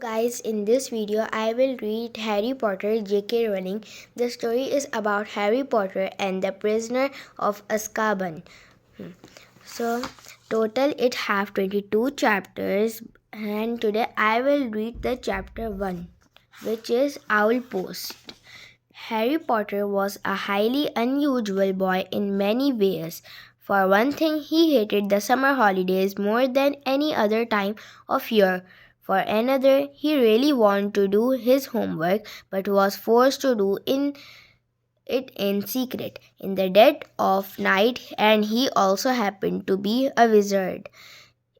Guys, in this video I will read Harry Potter J.K. Rowling. The story is about Harry Potter and the Prisoner of Azkaban. So total it have 22 chapters, and today I will read the chapter 1, which is Owl Post. Harry Potter was a highly unusual boy in many ways. For one thing, he hated the summer holidays more than any other time of year. For another, he really wanted to do his homework but was forced to do it in secret in the dead of night, and he also happened to be a wizard.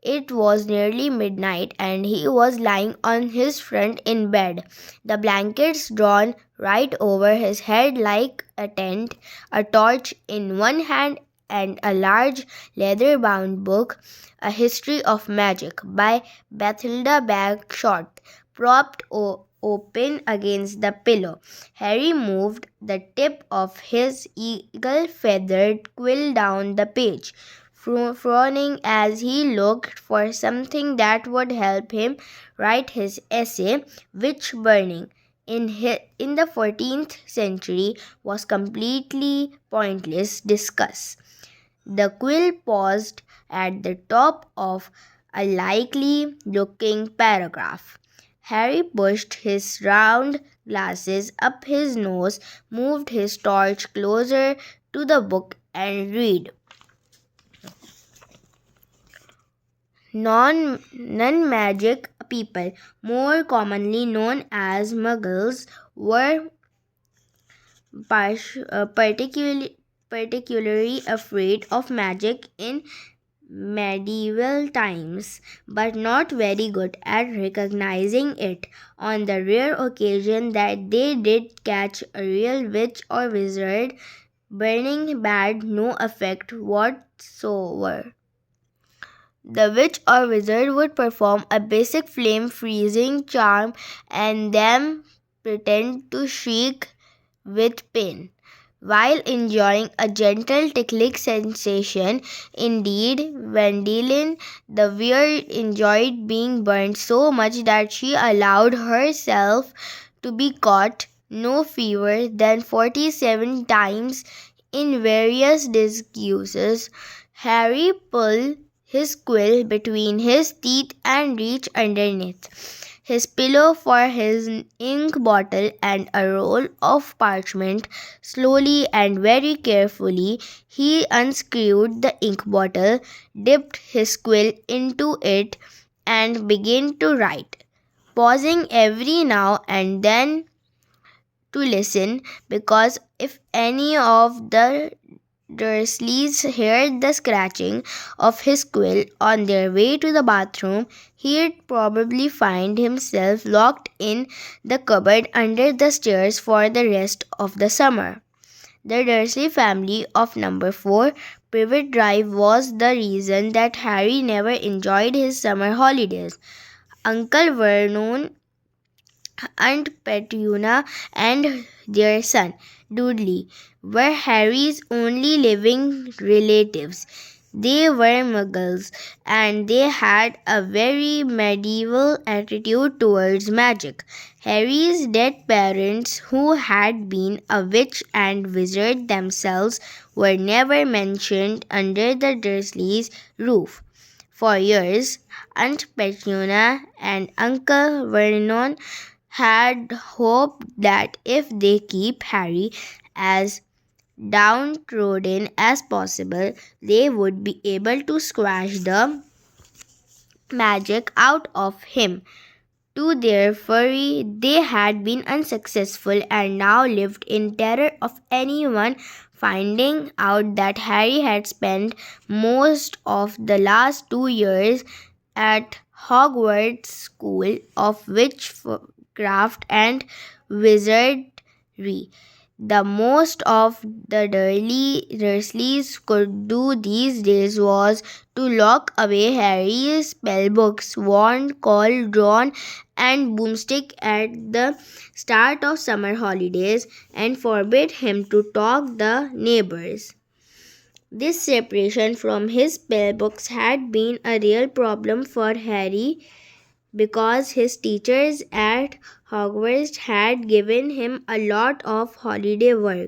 It was nearly midnight and he was lying on his front in bed, the blankets drawn right over his head like a tent, a torch in one hand and a large leather-bound book, A History of Magic by Bathilda Bagshot, propped open against the pillow. Harry moved the tip of his eagle-feathered quill down the page, frowning as he looked for something that would help him write his essay, which burning in the 14th century was completely pointless discuss. The quill paused at the top of a likely looking paragraph. Harry pushed his round glasses up his nose, moved his torch closer to the book, and read. Non-magic people, more commonly known as muggles, were particularly afraid of magic in medieval times, but not very good at recognizing it. On the rare occasion that they did catch a real witch or wizard, burning had no effect whatsoever. The witch or wizard would perform a basic flame freezing charm and then pretend to shriek with pain, while enjoying a gentle tickling sensation. Indeed, Wendelin the Weird enjoyed being burned so much that she allowed herself to be caught no fewer than 47 times in various disguises. Harry pulled his quill between his teeth and reached underneath his pillow for his ink bottle and a roll of parchment. Slowly and very carefully, he unscrewed the ink bottle, dipped his quill into it, and began to write, pausing every now and then to listen, because if any of the Dursleys heard the scratching of his quill on their way to the bathroom, he'd probably find himself locked in the cupboard under the stairs for the rest of the summer. The Dursley family of number 4 Privet Drive was the reason that Harry never enjoyed his summer holidays. Uncle Vernon, Aunt Petunia, and their son, Dudley, were Harry's only living relatives. They were muggles, and they had a very medieval attitude towards magic. Harry's dead parents, who had been a witch and wizard themselves, were never mentioned under the Dursleys' roof. For years, Aunt Petunia and Uncle Vernon had hoped that if they keep Harry as downtrodden as possible, they would be able to squash the magic out of him. To their fury, they had been unsuccessful and now lived in terror of anyone finding out that Harry had spent most of the last 2 years at Hogwarts School of Witchcraft and Wizardry. The most of the Dursleys could do these days was to lock away Harry's spellbooks, wand, call, drawn, and boomstick at the start of summer holidays, and forbid him to talk the neighbors. This separation from his spellbooks had been a real problem for Harry because his teachers at Hogwarts had given him a lot of holiday work.